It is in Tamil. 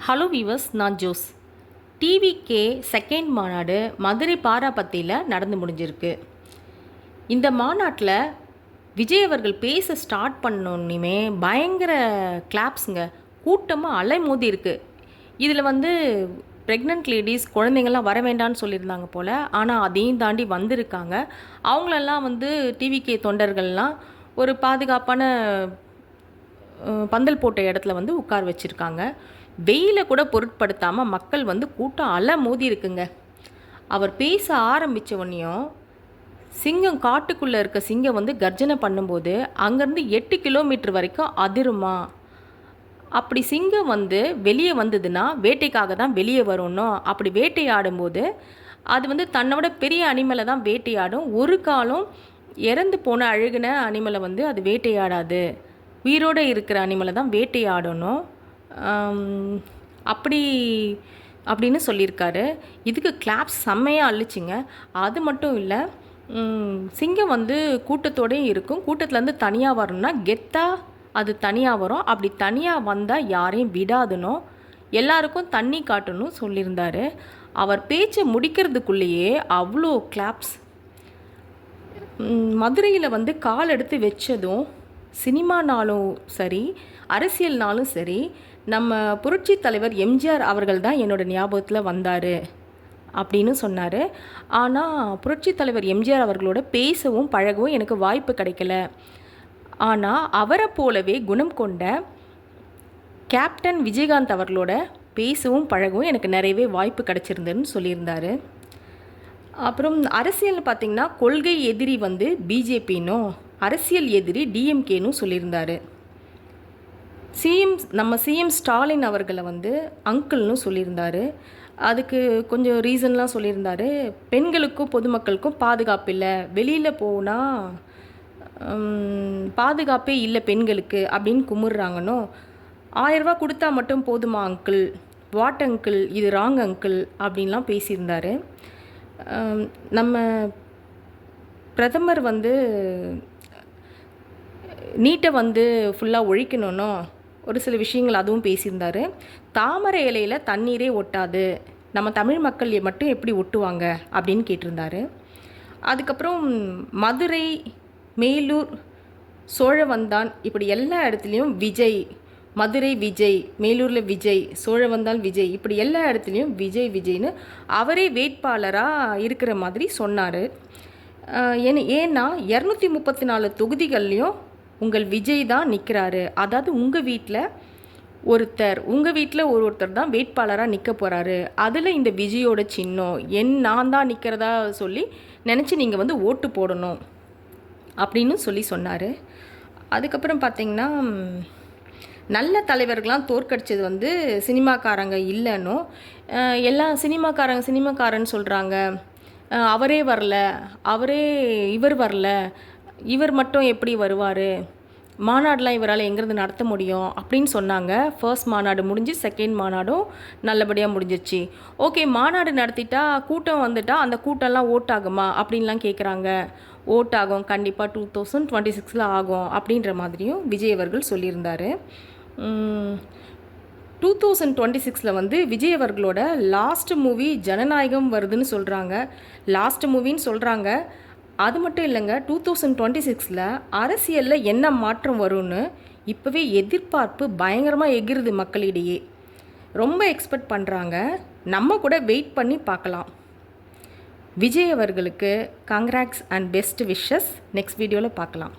ஹலோ வீவர்ஸ், நான் ஜோஸ். டிவிகே செகண்ட் மாநாடு மதுரை பாராபத்தியில் நடந்து முடிஞ்சிருக்கு. இந்த மாநாட்டில் விஜய் அவர்கள் பேச ஸ்டார்ட் பண்ணோன்னுமே பயங்கர கிளாப்ஸுங்க, கூட்டமாக அலைமோதி இருக்குது. இதில் ப்ரெக்னென்ட் லேடிஸ் குழந்தைங்கள்லாம் வர வேண்டான்னு சொல்லியிருந்தாங்க போல். ஆனால் அதையும் தாண்டி வந்திருக்காங்க. அவங்களெல்லாம் டிவிகே தொண்டர்கள்லாம் ஒரு பாதுகாப்பான பந்தல் போட்ட இடத்துல உட்கார வச்சுருக்காங்க. வெயிலை கூட பொருட்படுத்தாமல் மக்கள் கூட்டம் அலை மோதி இருக்குங்க. அவர் பேச ஆரம்பித்தவொன்னையும் சிங்கம், காட்டுக்குள்ளே இருக்க சிங்கம் கர்ஜனை பண்ணும்போது அங்கேருந்து 8 கிலோமீட்டர் வரைக்கும் அதிருமா. அப்படி சிங்கம் வெளியே வந்ததுன்னா வேட்டைக்காக தான் வெளியே வரணும். அப்படி வேட்டையாடும்போது அது தன்னோட பெரிய அனிமலை தான் வேட்டையாடும். ஒரு காலம் இறந்து போன அழுகின அனிமலை அது வேட்டையாடாது. உயிரோடு இருக்கிற அனிமலை தான் வேட்டையாடணும் அப்படின்னு சொல்லியிருக்காரு. இதுக்கு கிளாப்ஸ் செம்மையாக அள்ளிச்சிங்க. அது மட்டும் இல்லை, சிங்கம் கூட்டத்தோடையும் இருக்கும். கூட்டத்துலேருந்து தனியாக வரணும்னா கெத்தாக அது தனியாக வரும். அப்படி தனியாக வந்தால் யாரையும் விடாதுனோ, எல்லாருக்கும் தண்ணி காட்டணும் சொல்லியிருந்தார். அவர் பேச்சை முடிக்கிறதுக்குள்ளேயே அவ்வளோ கிளாப்ஸ். மதுரையில் கால் எடுத்து வச்சதும் சினிமானாலும் சரி, அரசியல்னாலும் சரி, நம்ம புரட்சி தலைவர் எம்ஜிஆர் அவர்கள் தான் என்னோடய ஞாபகத்தில் வந்தார் அப்படின்னு சொன்னார். ஆனால் புரட்சி தலைவர் எம்ஜிஆர் அவர்களோட பேசவும் பழகவும் எனக்கு வாய்ப்பு கிடைக்கல. ஆனால் அவரை போலவே குணம் கொண்ட கேப்டன் விஜயகாந்த் அவர்களோட பேசவும் பழகவும் எனக்கு நிறையவே வாய்ப்பு கிடச்சிருந்துன்னு சொல்லியிருந்தார். அப்புறம் அரசியல் பார்த்திங்கன்னா, கொள்கை எதிரி பிஜேபின்னும் அரசியல் எதிரி டிஎம்கேன்னு சொல்லியிருந்தார். நம்ம சிஎம் ஸ்டாலின் அவர்களை அங்கிள்னு சொல்லியிருந்தார். அதுக்கு கொஞ்சம் ரீசன்லாம் சொல்லியிருந்தார். பெண்களுக்கும் பொதுமக்களுக்கும் பாதுகாப்பு இல்லை, வெளியில் போனால் பாதுகாப்பே இல்லை பெண்களுக்கு அப்படின்னு கும்பிட்றாங்கன்னோ. 1000 ரூபா கொடுத்தா மட்டும் போதுமா அங்கிள், வாட் அங்கிள், இது ராங் அங்கிள் அப்படின்லாம் பேசியிருந்தார். நம்ம பிரதமர் நீட்டை ஃபுல்லாக ஒழிக்கணும்னோ ஒரு சில விஷயங்கள் அதுவும் பேசியிருந்தார். தாமரை இலையில் தண்ணீரே ஒட்டாது, நம்ம தமிழ் மக்கள் மட்டும் எப்படி ஒட்டுவாங்க அப்படின்னு கேட்டிருந்தார். அதுக்கப்புறம் மதுரை, மேலூர், சோழவந்தான் இப்படி எல்லா இடத்துலையும் விஜய், மதுரை விஜய், மேலூரில் விஜய், சோழவந்தான் விஜய், இப்படி எல்லா இடத்துலையும் விஜய் விஜய்னு அவரே வேட்பாளராக இருக்கிற மாதிரி சொன்னார். ஏன்னா 234 தொகுதிகள்லையும் உங்கள் விஜய் தான் நிற்கிறாரு. அதாவது உங்கள் வீட்டில் ஒருத்தர் தான் வேட்பாளராக நிற்க போகிறாரு. அதில் இந்த விஜயோட சின்னம் நான் தான் நிற்கிறதா சொல்லி நினச்சி நீங்கள் ஓட்டு போடணும் அப்படின்னு சொன்னார். அதுக்கப்புறம் பார்த்திங்கன்னா, நல்ல தலைவர்கள்லாம் தோற்கடிச்சது சினிமாக்காரங்க இல்லைன்னு எல்லாம் சினிமாக்காரன்னு சொல்கிறாங்க. அவரே வரல, இவர் வரல, இவர் மட்டும் எப்படி வருவார், மாநாடுலாம் இவரால் எங்கேருந்து நடத்த முடியும் அப்படின்னு சொன்னாங்க. ஃபர்ஸ்ட் மாநாடு முடிஞ்சு செகண்ட் மாநாடும் நல்லபடியாக முடிஞ்சிருச்சு. ஓகே, மாநாடு நடத்திட்டா கூட்டம் வந்துட்டால் அந்த கூட்டம்லாம் ஓட்டாகுமா அப்படின்லாம் கேட்குறாங்க. ஓட்டாகும், கண்டிப்பாக 2026 ஆகும் அப்படின்ற மாதிரியும் விஜய் அவர்கள் சொல்லியிருந்தார். 2026 விஜய் அவர்களோட லாஸ்ட் மூவி ஜனநாயகம் வருதுன்னு சொல்கிறாங்க. லாஸ்ட் மூவின்னு சொல்கிறாங்க. அது மட்டும் இல்லைங்க, 2026 அரசியலில் என்ன மாற்றம் வரும்னு இப்போவே எதிர்பார்ப்பு பயங்கரமாக எகிருது மக்களிடையே. ரொம்ப எக்ஸ்பெக்ட் பண்ணுறாங்க. நம்ம கூட வெயிட் பண்ணி பார்க்கலாம். விஜய் அவர்களுக்கு congrats and best wishes. Next வீடியோவில் பார்க்கலாம்.